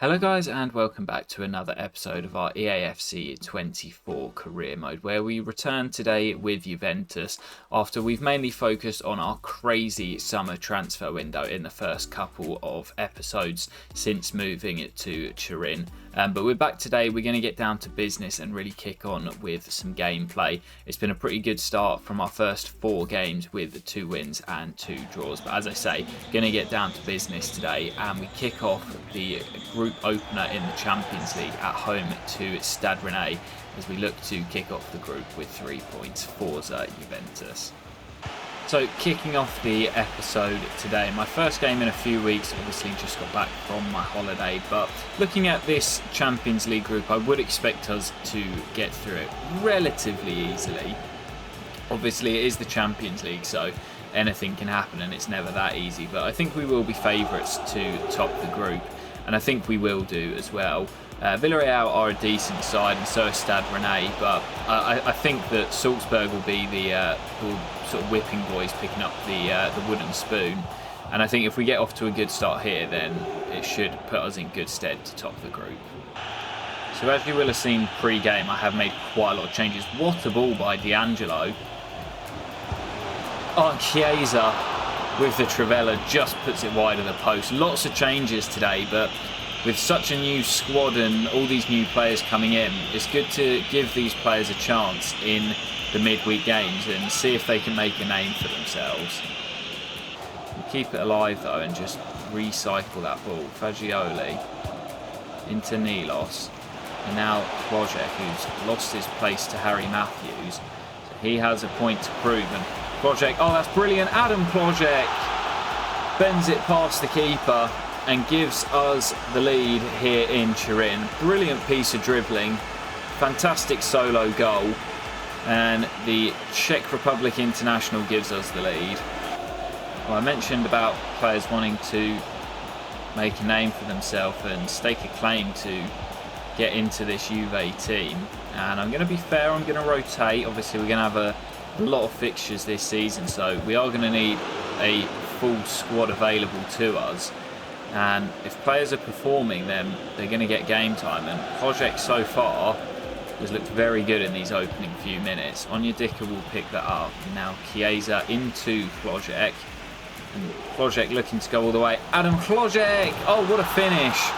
Hello guys and welcome back to another episode of our EAFC 24 career mode, where we return today with Juventus after we've mainly focused on our crazy summer transfer window in the first couple of episodes since moving it to Turin. But we're back today. We're going to get down to business and really kick on with some gameplay. It's been a pretty good start from our first 4 games with 2 wins and 2 draws. But as I say, going to get down to business today, and we kick off the group opener in the Champions League at home to Stade Rennais as we look to kick off the group with 3 points. Forza Juventus. So kicking off the episode today, my first game in a few weeks, obviously just got back from my holiday, but looking at this Champions League group, I would expect us to get through it relatively easily. Obviously it is the Champions League, so anything can happen and it's never that easy, but I think we will be favourites to top the group, and I think we will do as well. Villarreal are a decent side, and so is Stade Rennais, but I think that Salzburg will be the sort of whipping boys picking up the wooden spoon. And I think if we get off to a good start here, then it should put us in good stead to top the group. So as you will have seen pre-game, I have made quite a lot of changes. What a ball by D'Angelo. Oh, Chiesa with the Trivela just puts it wide of the post. Lots of changes today, but with such a new squad and all these new players coming in, it's good to give these players a chance in the midweek games and see if they can make a name for themselves. We'll keep it alive though and just recycle that ball. Fagioli into Nilos, and now Projek, who's lost his place to Harry Matthews. So he has a point to prove, and Projek, oh that's brilliant, Adam Projek bends it past the keeper and gives us the lead here in Turin. Brilliant piece of dribbling, fantastic solo goal, and the Czech Republic international gives us the lead. Well, I mentioned about players wanting to make a name for themselves and stake a claim to get into this Juve team, and I'm going to be fair, I'm going to rotate. Obviously we're going to have a lot of fixtures this season, so we are going to need a full squad available to us. And if players are performing, then they're going to get game time. And Project so far has looked very good in these opening few minutes. Onyedika will pick that up. Now Chiesa into Project. And Project looking to go all the way. Adam Project! Oh, what a finish!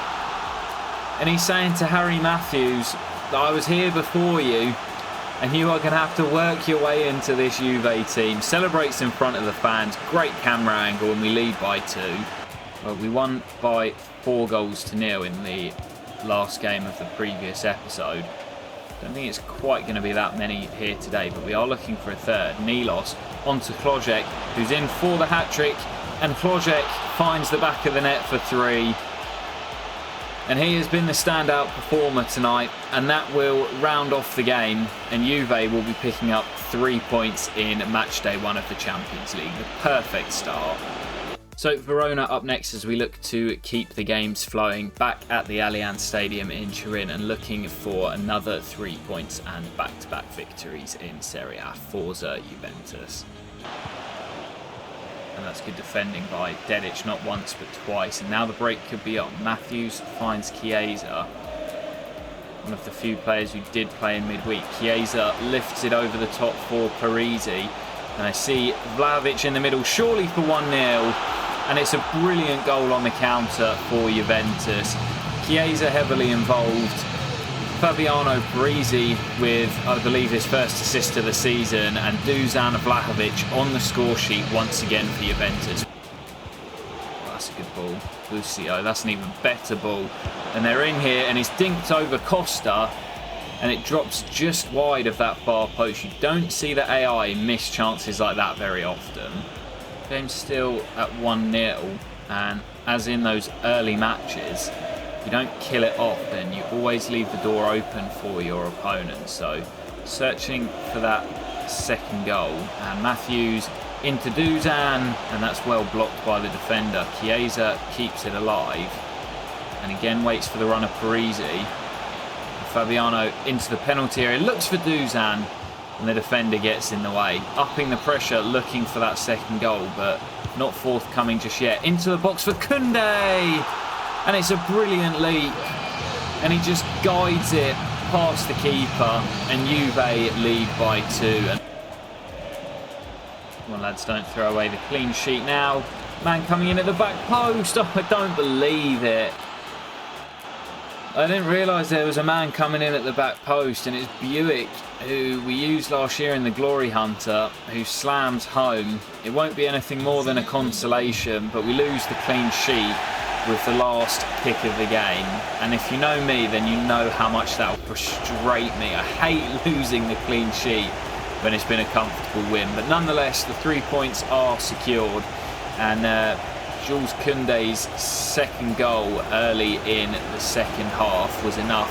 And he's saying to Harry Matthews, I was here before you, and you are going to have to work your way into this Juve team. Celebrates in front of the fans. Great camera angle, and we lead by 2. Well, we won by 4-0 in the last game of the previous episode. Don't think it's quite going to be that many here today, but we are looking for a third. Nilos onto Klojek, who's in for the hat-trick, and Klojek finds the back of the net for 3. And he has been the standout performer tonight, and that will round off the game, and Juve will be picking up 3 points in match day 1 of the Champions League. The perfect start. So Verona up next as we look to keep the games flowing back at the Allianz Stadium in Turin and looking for another 3 points and back-to-back victories in Serie A. Forza Juventus. And that's good defending by Dedic, not once but twice. And now the break could be on. Matthews finds Chiesa, one of the few players who did play in midweek. Chiesa lifts it over the top for Parisi. And I see Vlahovic in the middle, surely for 1-0. And it's a brilliant goal on the counter for Juventus. Chiesa heavily involved. Fabiano Parisi with, I believe, his first assist of the season. And Dusan Vlahovic on the score sheet once again for Juventus. Oh, that's a good ball. Lucio, that's an even better ball. And they're in here, and it's dinked over Costa. And it drops just wide of that far post. You don't see the AI miss chances like that very often. Game's still at 1-0, and as in those early matches, if you don't kill it off, then you always leave the door open for your opponent. So searching for that second goal, and Matthews into Dusan, and that's well blocked by the defender. Chiesa keeps it alive, and again waits for the run of Parisi. Fabiano into the penalty area, looks for Dusan, and the defender gets in the way. Upping the pressure, looking for that second goal, but not forthcoming just yet. Into the box for Koundé! And it's a brilliant leap. And he just guides it past the keeper. And Juve lead by 2. Come on, lads, don't throw away the clean sheet now. Man coming in at the back post. Oh, I don't believe it. I didn't realise there was a man coming in at the back post, and it's Buick, who we used last year in the Glory Hunter, who slams home. It won't be anything more than a consolation, but we lose the clean sheet with the last kick of the game. And if you know me, then you know how much that'll frustrate me. I hate losing the clean sheet when it's been a comfortable win. But nonetheless, the 3 points are secured. And Jules Koundé's second goal early in the second half was enough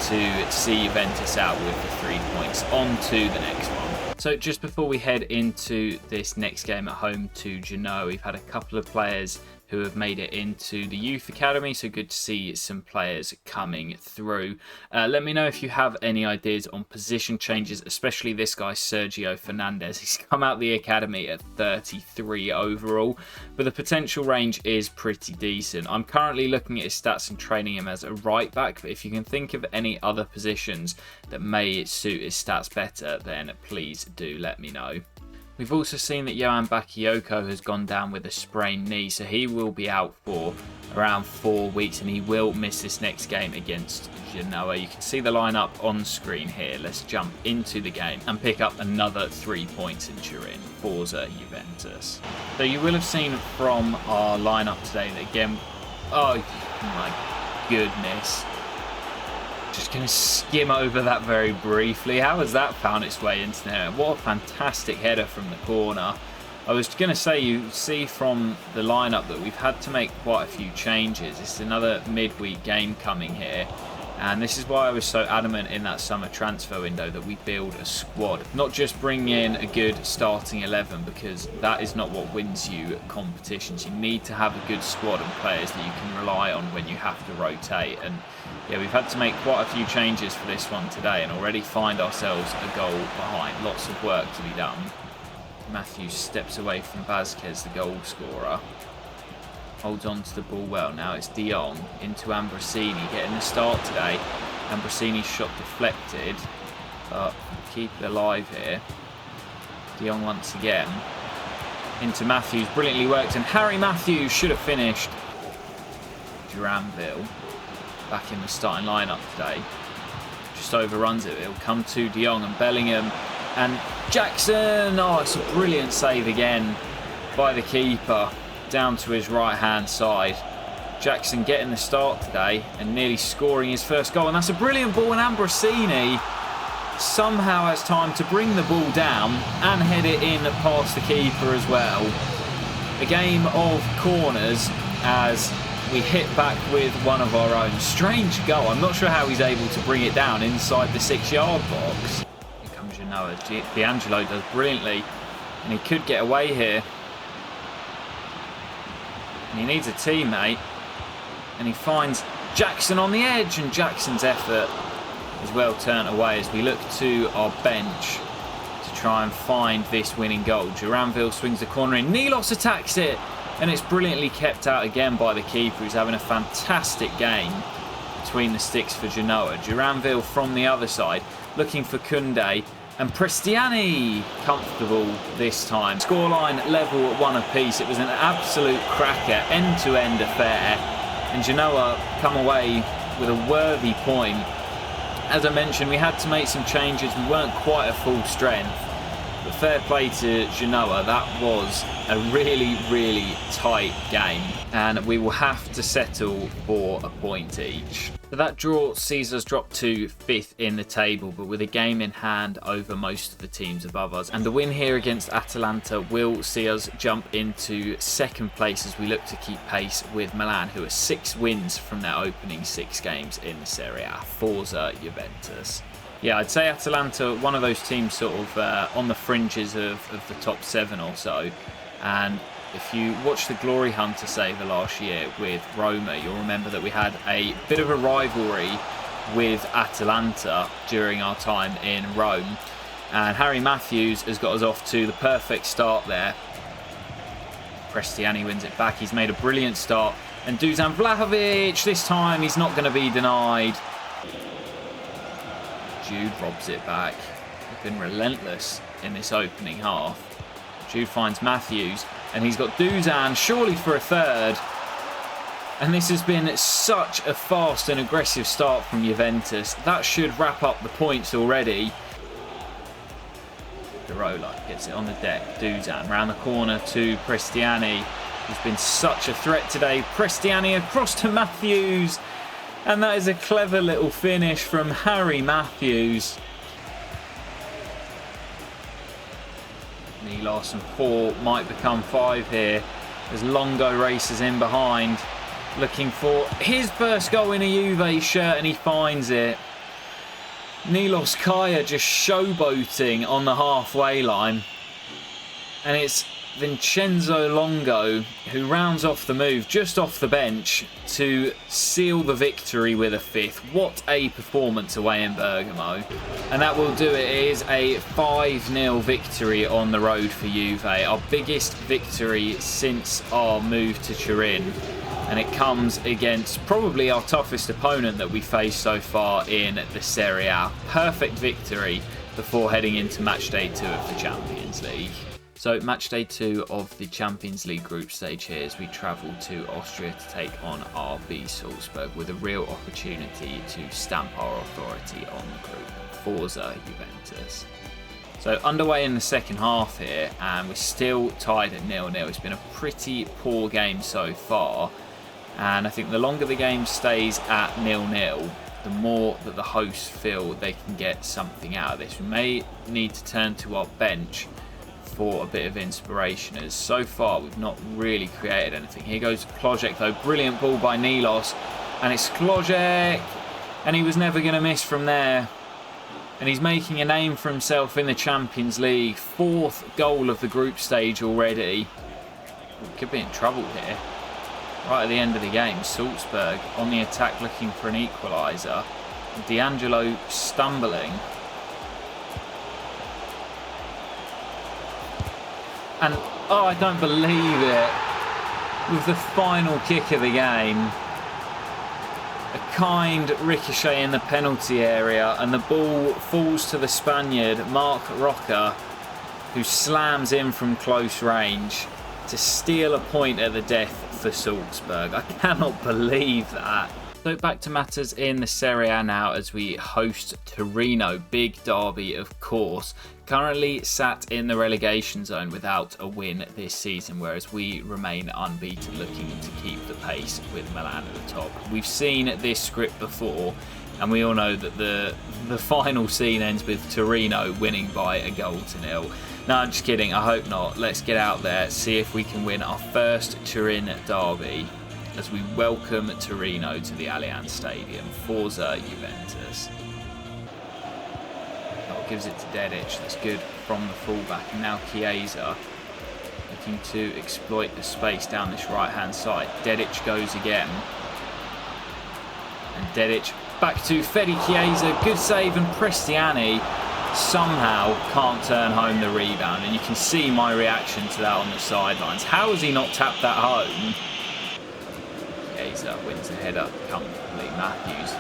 to see Juventus out with the 3 points. On to the next one. So just before we head into this next game at home to Genoa, we've had a couple of players who have made it into the youth academy, so good to see some players coming through. Let me know if you have any ideas on position changes, especially this guy Sergio Fernandez. He's come out the academy at 33 overall, but the potential range is pretty decent. I'm currently looking at his stats and training him as a right back, but if you can think of any other positions that may suit his stats better, then please do let me know. We've also seen that Yohan Bakayoko has gone down with a sprained knee, so he will be out for around 4 weeks, and he will miss this next game against Genoa. You can see the lineup on screen here. Let's jump into the game and pick up another 3 points in Turin. Forza Juventus. So you will have seen from our lineup today that again, oh my goodness. Just going to skim over that very briefly. How has that found its way into there? What a fantastic header from the corner. I was going to say, you see from the lineup that we've had to make quite a few changes. It's another midweek game coming here. And this is why I was so adamant in that summer transfer window that we build a squad. Not just bring in a good starting 11, because that is not what wins you competitions. You need to have a good squad and players that you can rely on when you have to rotate. And yeah, we've had to make quite a few changes for this one today and already find ourselves a goal behind. Lots of work to be done. Matthews steps away from Vazquez, the goal scorer. Holds on to the ball well. Now it's De Jong into Ambrosini, getting the start today. Ambrosini's shot deflected, but keep it alive here. De Jong once again. Into Matthews, brilliantly worked, and Harry Matthews should have finished. Duranville back in the starting lineup today. Just overruns it. It'll come to De Jong and Bellingham and Jackson. Oh, it's a brilliant save again by the keeper down to his right hand side. Jackson getting the start today and nearly scoring his first goal, and that's a brilliant ball, and Ambrosini somehow has time to bring the ball down and head it in past the keeper as well. A game of corners as we hit back with one of our own. Strange goal. I'm not sure how he's able to bring it down inside the 6-yard box. Here comes Genoa. D'Angelo does brilliantly, and he could get away here. And he needs a teammate, and he finds Jackson on the edge, and Jackson's effort is well turned away as we look to our bench to try and find this winning goal. Duranville swings the corner in. Nilos attacks it, and it's brilliantly kept out again by the keeper, who's having a fantastic game between the sticks for Genoa. Duranville from the other side, looking for Koundé, and Prestiani comfortable this time. Scoreline level at 1 apiece. It was an absolute cracker, end-to-end affair, and Genoa come away with a worthy point. As I mentioned, we had to make some changes. We weren't quite at full strength. But fair play to Genoa, that was a really, really tight game. And we will have to settle for a point each. So that draw sees us drop to 5th in the table, but with a game in hand over most of the teams above us. And the win here against Atalanta will see us jump into 2nd place as we look to keep pace with Milan, who are 6 wins from their opening 6 games in the Serie A. Forza Juventus. Yeah, I'd say Atalanta, one of those teams sort of on the fringes of the top 7 or so. And if you watch the Glory Hunter saver last year with Roma, you'll remember that we had a bit of a rivalry with Atalanta during our time in Rome. And Harry Matthews has got us off to the perfect start there. Prestiani wins it back. He's made a brilliant start And Dusan Vlahovic, this time he's not going to be denied. Jude robs it back. They've been relentless in this opening half. Jude finds Matthews, and he's got Dusan, surely for a third. And this has been such a fast and aggressive start from Juventus. That should wrap up the points already. Garola gets it on the deck. Dusan round the corner to Prestiani, who's been such a threat today. Prestiani across to Matthews. And that is a clever little finish from Harry Matthews. Nilos and 4 might become 5 here as Longo races in behind, looking for his first goal in a Juve shirt, and he finds it. Nilos Kaya just showboating on the halfway line, and it's Vincenzo Longo who rounds off the move just off the bench to seal the victory with a 5th. What a performance away in Bergamo. And that will do it. It is a 5-0 victory on the road for Juve, our biggest victory since our move to Turin, and it comes against probably our toughest opponent that we faced so far in the Serie A. Perfect victory before heading into match day 2 of the Champions League. So match day 2 of the Champions League group stage here as we travel to Austria to take on RB Salzburg with a real opportunity to stamp our authority on the group. Forza Juventus. So underway in the second half here, and we're still tied at 0-0. It's been a pretty poor game so far, and I think the longer the game stays at 0-0, the more that the hosts feel they can get something out of this. We may need to turn to our bench for a bit of inspiration, as so far we've not really created anything. Here goes Klojek though, brilliant ball by Nilos, and it's Klojek, and he was never going to miss from there, and he's making a name for himself in the Champions League. 4th goal of the group stage already. We could be in trouble here right at the end of the game. Salzburg on the attack looking for an equaliser. D'Angelo stumbling. And, oh, I don't believe it. With the final kick of the game, a kind ricochet in the penalty area, and the ball falls to the Spaniard, Marc Roca, who slams in from close range to steal a point at the death for Salzburg. I cannot believe that. So back to matters in the Serie A now as we host Torino. Big derby, of course. Currently sat in the relegation zone without a win this season, whereas we remain unbeaten, looking to keep the pace with Milan at the top. We've seen this script before, and we all know that the final scene ends with Torino winning by a goal to 0. No, I'm just kidding. I hope not. Let's get out there, see if we can win our first Turin derby as we welcome Torino to the Allianz Stadium. Forza Juventus. Oh, gives it to Dedic. That's good from the fullback. And now Chiesa looking to exploit the space down this right-hand side. Dedic goes again. And Dedic back to Fede Chiesa. Good save, and Prestiani somehow can't turn home the rebound. And you can see my reaction to that on the sidelines. How has he not tapped that home? Chiesa wins the header comfortably. Matthews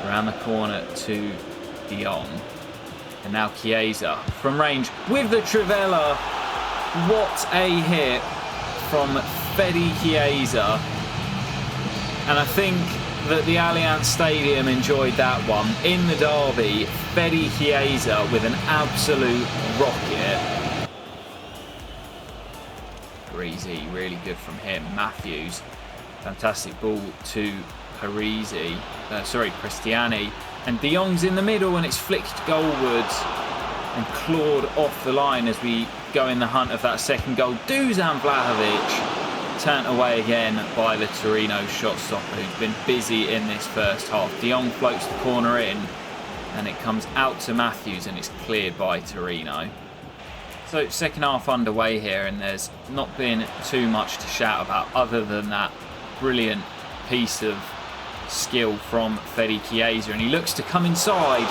around the corner to De Jong. And now Chiesa from range with the Trivela. What a hit from Fede Chiesa. And I think that the Allianz Stadium enjoyed that one. In the derby, Fede Chiesa with an absolute rocket. Greasy, really good from him. Matthews, fantastic ball to Prestiani. And De Jong's in the middle, and it's flicked goalwards and clawed off the line as we go in the hunt of that second goal. Dusan Vlahovic turned away again by the Torino shot stopper, who's been busy in this first half. De Jong floats the corner in, and it comes out to Matthews, and it's cleared by Torino. So second half underway here, and there's not been too much to shout about other than that brilliant piece of skill from Fede Chiesa, and he looks to come inside,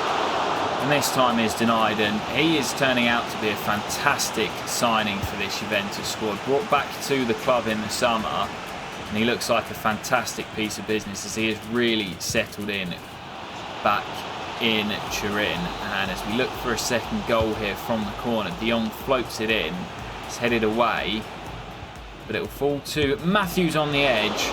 and this time is denied, and he is turning out to be a fantastic signing for this Juventus squad. Brought back to the club in the summer, And he looks like a fantastic piece of business as he has really settled in back in Turin. And as we look for a second goal here from the corner, De Jong floats it in. It's headed away, but it will fall to Matthews on the edge.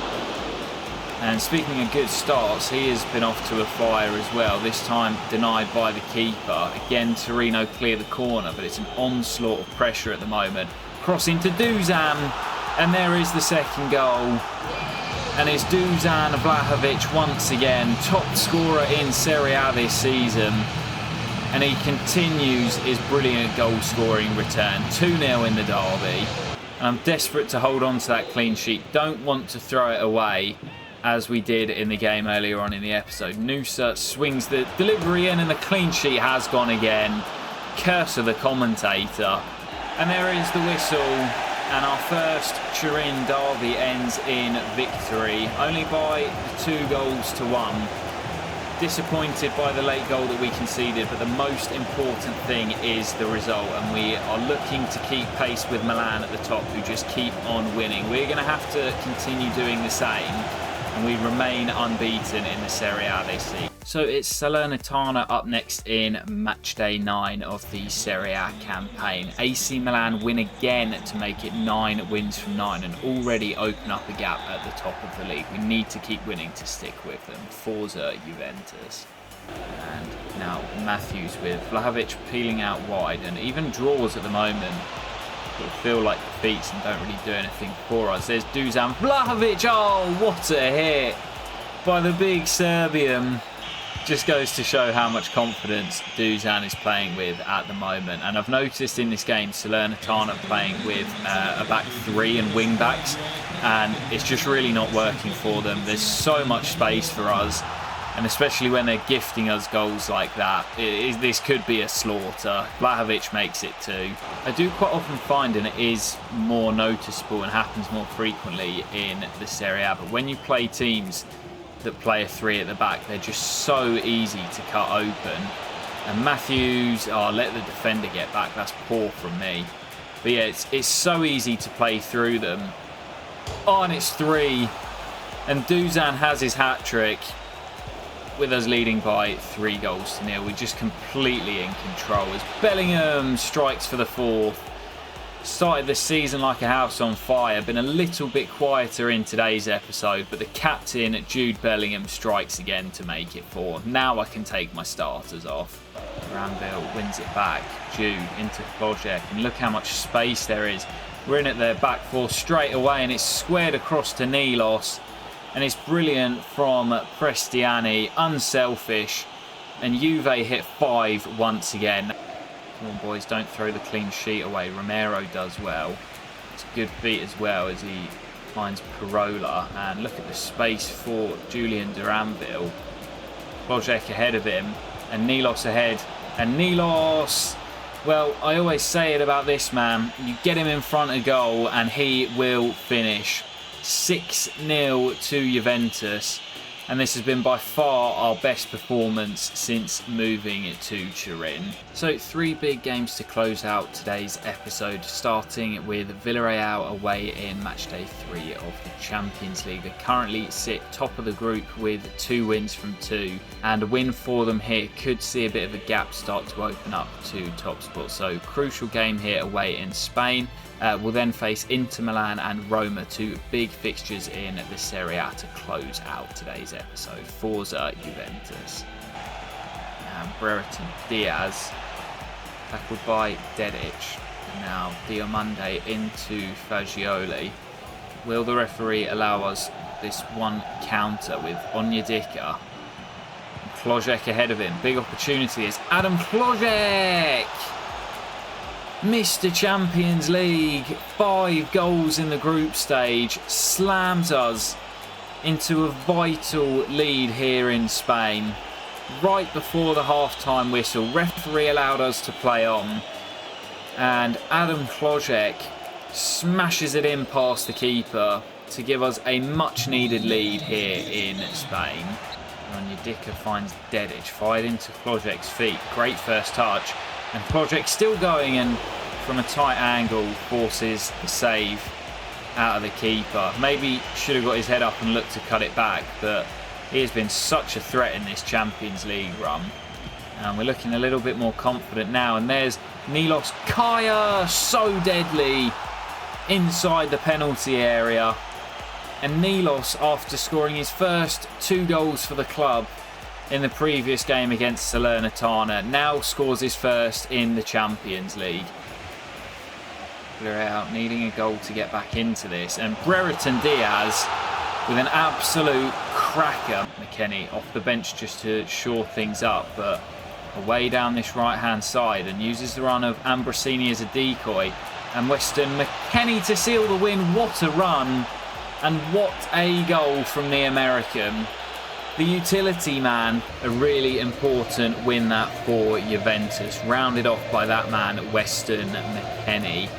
And speaking of good starts, he has been off to a flyer as well, this time denied by the keeper. Again, Torino clear the corner, but it's an onslaught of pressure at the moment. Crossing to Dusan, and there is the second goal. And it's Dusan Vlahovic once again, top scorer in Serie A this season. And he continues his brilliant goal scoring return. 2-0 in the derby. And I'm desperate to hold on to that clean sheet. Don't want to throw it away, as we did in the game earlier on in the episode. Nusa swings the delivery in and the clean sheet has gone again. Curse of the commentator. And there is the whistle. And our first Turin derby ends in victory, only by 2-1. Disappointed by the late goal that we conceded, but the most important thing is the result, and we are looking to keep pace with Milan at the top, who just keep on winning. We're going to have to continue doing the same, and we remain unbeaten in the Serie A this season. So it's Salernitana up next in match day 9 of the Serie A campaign. AC Milan win again to make it 9 wins from 9 and already open up a gap at the top of the league. We need to keep winning to stick with them. Forza Juventus. And now Matthews with Vlahovic peeling out wide, and even draws at the moment will feel like defeats and don't really do anything for us. There's Dusan Vlahovic. Oh, what a hit by the big Serbian. Just goes to show how much confidence Dusan is playing with at the moment. And I've noticed in this game, Salernitana playing with a back three and wing backs, and it's just really not working for them. There's so much space for us, and especially when they're gifting us goals like that, this could be a slaughter. Vlahovic makes it too. I do quite often find, and it is more noticeable and happens more frequently in the Serie A, but when you play teams that play a three at the back, they're just so easy to cut open. And Matthews, let the defender get back. That's poor from me. But yeah, it's so easy to play through them. Oh, and it's 3. And Dusan has his hat-trick, with us leading by 3-0. We're just completely in control as Bellingham strikes for the 4th. Started the season like a house on fire. Been a little bit quieter in today's episode, but the captain, Jude Bellingham, strikes again to make it 4. Now I can take my starters off. Ramville wins it back. Jude into Klojek, and look how much space there is. We're in at their back 4 straight away, and it's squared across to Nilos. And it's brilliant from Prestiani, unselfish. And Juve hit 5 once again. Come on, boys, don't throw the clean sheet away. Romero does well. It's a good beat as well as he finds Parola. And look at the space for Julian Duranville. Klojek ahead of him. And Nilos ahead. And Nilos, well, I always say it about this man. You get him in front of goal and he will finish. 6-0 to Juventus. And this has been by far our best performance since moving to Turin. So 3 big games to close out today's episode, starting with Villarreal away in matchday 3 of the Champions League. They currently sit top of the group with 2 wins from 2, and a win for them here could see a bit of a gap start to open up to top spot. So crucial game here away in Spain. We'll then face Inter Milan and Roma, 2 big fixtures in the Serie A to close out today's episode. Forza Juventus. And Brereton Diaz, tackled by Dedic. Now Diomande into Fagioli. Will the referee allow us this one counter with Onyedika? Klojek ahead of him. Big opportunity is Adam Klojek! Mr. Champions League, 5 goals in the group stage, slams us into a vital lead here in Spain. Right before the half-time whistle, referee allowed us to play on, and Adam Klojek smashes it in past the keeper to give us a much-needed lead here in Spain. Onyedika finds Dedic, fired into Klojek's feet. Great first touch. And Klojek still going, and from a tight angle forces the save. out of the keeper. Maybe should have got his head up and looked to cut it back, but he has been such a threat in this Champions League run. And we're looking a little bit more confident now. And there's Milos Kaya, so deadly inside the penalty area. And Milos, after scoring his first 2 goals for the club in the previous game against Salernitana, now scores his first in the Champions League. Villarreal needing a goal to get back into this. And Brereton Diaz with an absolute cracker. McKennie off the bench just to shore things up, but away down this right-hand side, and uses the run of Ambrosini as a decoy. And Weston McKennie to seal the win. What a run, and what a goal from the American. The utility man, a really important win that for Juventus, rounded off by that man Weston McKennie.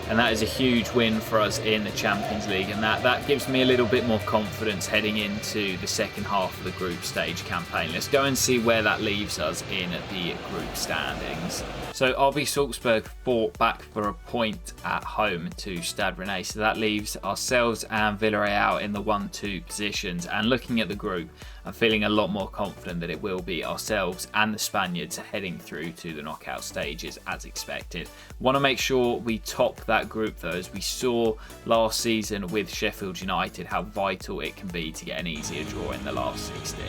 And that is a huge win for us in the Champions League, and that gives me a little bit more confidence heading into the second half of the group stage campaign. Let's go and see where that leaves us in the group standings. So RB Salzburg fought back for a point at home to Stade Rennais, so that leaves ourselves and Villarreal in the 1-2 positions. And looking at the group, I'm feeling a lot more confident that it will be ourselves and the Spaniards heading through to the knockout stages as expected. Want to make sure we top that group though, as we saw last season with Sheffield United how vital it can be to get an easier draw in the last 16.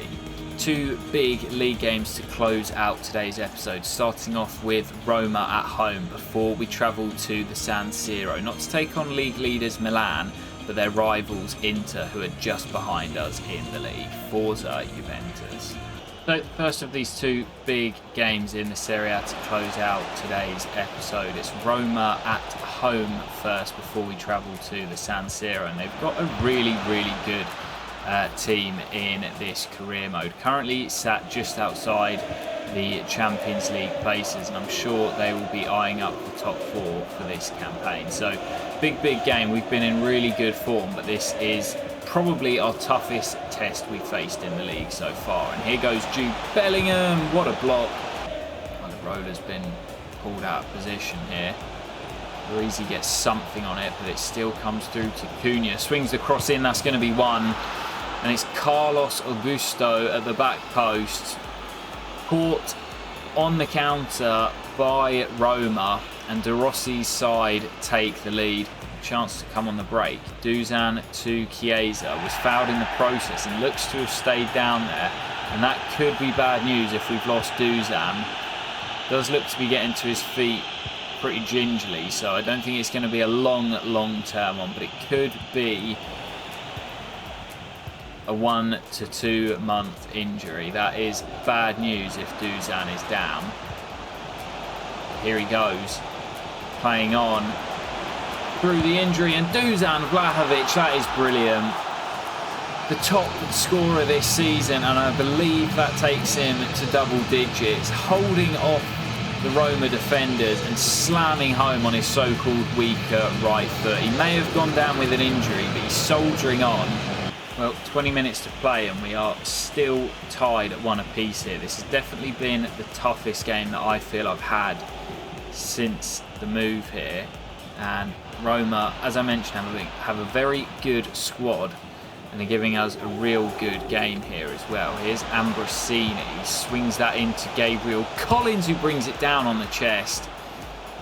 2 big league games to close out today's episode, starting off with Roma at home before we travel to the San Siro, not to take on league leaders Milan, but their rivals Inter, who are just behind us in the league. Forza Juventus. So first of these 2 big games in the Serie A to close out today's episode. It's Roma at home first before we travel to the San Siro, and they've got a really good team in this career mode. Currently sat just outside the Champions League places, and I'm sure they will be eyeing up the top 4 for this campaign. So big game. We've been in really good form, but this is probably our toughest test we've faced in the league so far. And here goes Jude Bellingham. What a block. Well, the roller's been pulled out of position here. Parisi gets something on it, but it still comes through to Cunha. Swings the cross in. That's going to be 1. And it's Carlos Augusto at the back post. Caught on the counter by Roma, and De Rossi's side take the lead. Chance to come on the break. Dusan to Chiesa, was fouled in the process and looks to have stayed down there, and that could be bad news if we've lost Dusan. Does look to be getting to his feet pretty gingerly, so I don't think it's going to be a long term one, but it could be a 1 to 2 month injury. That is bad news if Dusan is down. Here he goes, playing on through the injury, and Dusan Vlahovic, that is brilliant. The top scorer this season, and I believe that takes him to double digits, holding off the Roma defenders and slamming home on his so-called weaker right foot. He may have gone down with an injury, but he's soldiering on. Well, 20 minutes to play and we are still tied at 1 apiece here. This has definitely been the toughest game that I feel I've had since the move here. And Roma, as I mentioned, have a very good squad, and they're giving us a real good game here as well. Here's Ambrosini. He swings that into Gabriel Collins, who brings it down on the chest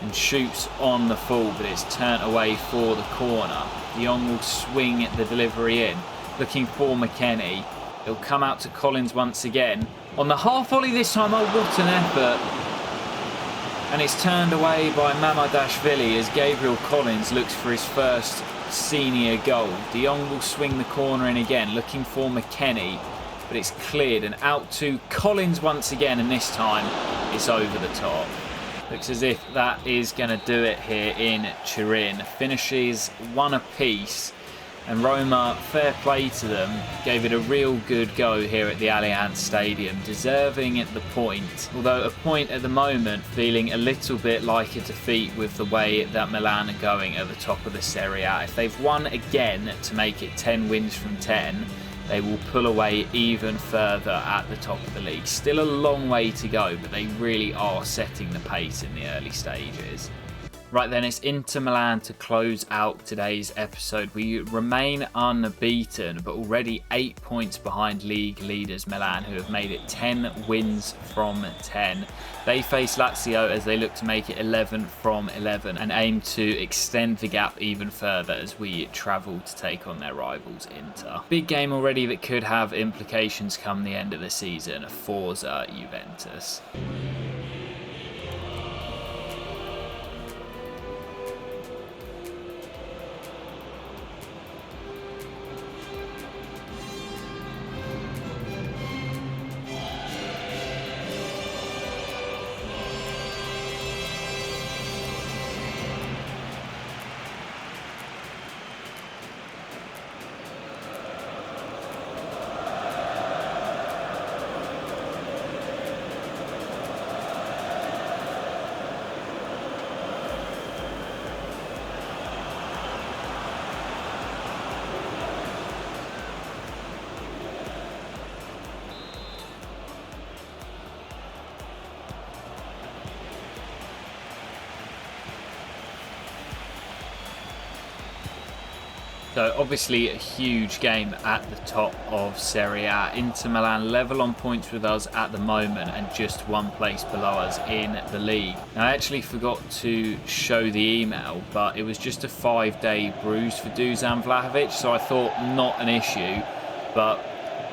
and shoots on the full, but it's turned away for the corner. De Jong will swing the delivery in, looking for McKennie. He'll come out to Collins once again. On the half volley this time, oh, what an effort. And it's turned away by Mamadashvili as Gabriel Collins looks for his first senior goal. De Jong will swing the corner in again, looking for McKennie, but it's cleared and out to Collins once again, and this time it's over the top. Looks as if that is going to do it here in Turin. Finishes 1 apiece. And Roma, fair play to them, gave it a real good go here at the Allianz Stadium, deserving the point. Although a point at the moment feeling a little bit like a defeat with the way that Milan are going at the top of the Serie A. If they've won again to make it 10 wins from 10, they will pull away even further at the top of the league. Still a long way to go, but they really are setting the pace in the early stages. Right then, it's Inter Milan to close out today's episode. We remain unbeaten, but already 8 points behind league leaders Milan, who have made it 10 wins from 10. They face Lazio as they look to make it 11 from 11 and aim to extend the gap even further as we travel to take on their rivals Inter. Big game already that could have implications come the end of the season. Forza Juventus. So obviously a huge game at the top of Serie A. Inter Milan level on points with us at the moment and just one place below us in the league. Now, I actually forgot to show the email, but it was just a 5-day bruise for Dusan Vlahovic, so I thought not an issue. But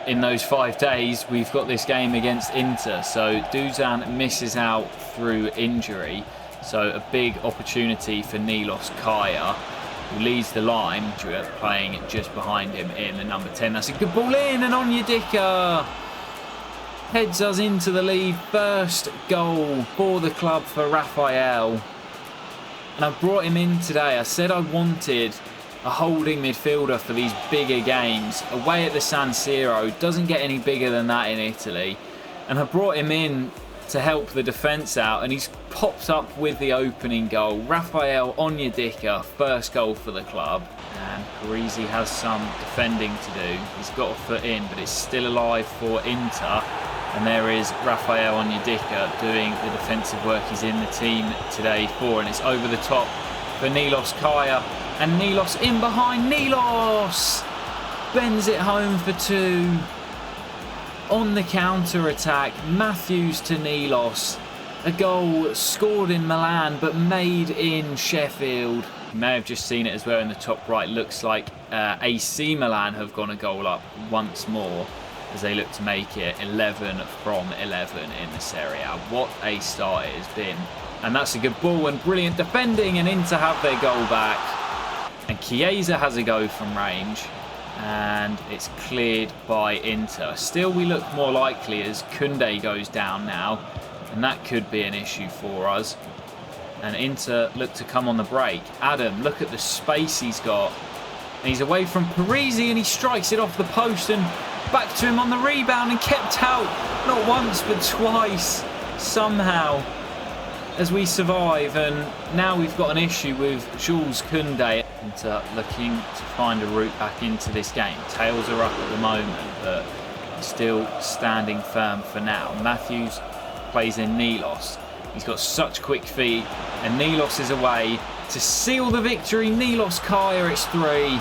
in those 5 days, we've got this game against Inter. So Dusan misses out through injury. So a big opportunity for Nilos Kaya, who leads the line, playing just behind him in the number 10. That's a good ball in, and Onyedika heads us into the lead. First goal for the club for Rafael. And I brought him in today. I said I wanted a holding midfielder for these bigger games. Away at the San Siro, doesn't get any bigger than that in Italy. And I brought him in to help the defence out, and he's popped up with the opening goal. Rafael Onyedika, first goal for the club. And Parisi has some defending to do. He's got a foot in, but it's still alive for Inter. And there is Rafael Onyedika doing the defensive work he's in the team today for. And it's over the top for Nilos Kaya. And Nilos in behind. Nilos bends it home for 2. On the counter-attack, Matthews to Nilos. A goal scored in Milan but made in Sheffield. You may have just seen it as well in the top right. Looks like AC Milan have gone a goal up once more as they look to make it 11 from 11 in the Serie A. What a start it has been. And that's a good ball and brilliant defending, and Inter have their goal back. And Chiesa has a go from range. And it's cleared by Inter. Still, we look more likely as Koundé goes down now, and that could be an issue for us. And Inter look to come on the break. Adam, look at the space he's got. And he's away from Parisi, and he strikes it off the post, and back to him on the rebound, and kept out not once but twice somehow as we survive. And now we've got an issue with Jules Koundé. Inter looking to find a route back into this game. Tails are up at the moment, but still standing firm for now. Matthews plays in Nilos. He's got such quick feet, and Nilos is away to seal the victory. Nilos Kaya, it's 3.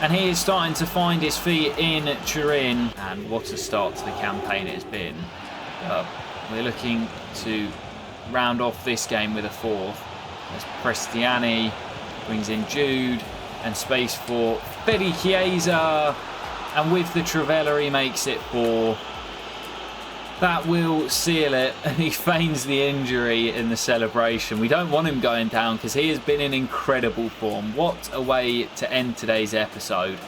And he is starting to find his feet in Turin. And what a start to the campaign it has been. We're looking to round off this game with a 4th. As Prestiani brings in Jude, and space for Fede Chiesa, and with the Trivela he makes it 4. That will seal it, and he feigns the injury in the celebration. We don't want him going down because he has been in incredible form. What a way to end today's episode.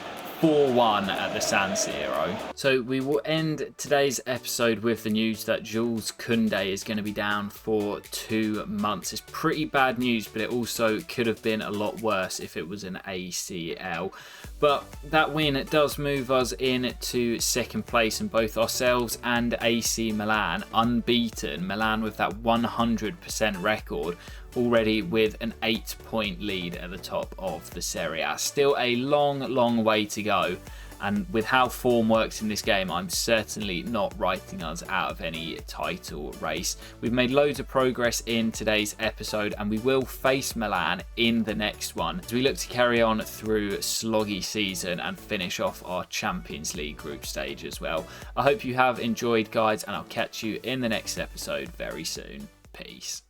4-1 at the San Siro. So we will end today's episode with the news that Jules Koundé is going to be down for 2 months. It's pretty bad news, but it also could have been a lot worse if it was an ACL. But that win does move us into second place, and both ourselves and AC Milan unbeaten. Milan with that 100% record, already with an 8-point lead at the top of the Serie A. Still a long way to go, And with how form works in this game, I'm certainly not writing us out of any title race. We've made loads of progress in today's episode, and we will face Milan in the next one as we look to carry on through sloggy season and finish off our Champions League group stage as well. I hope you have enjoyed, guys, and I'll catch you in the next episode very soon. Peace.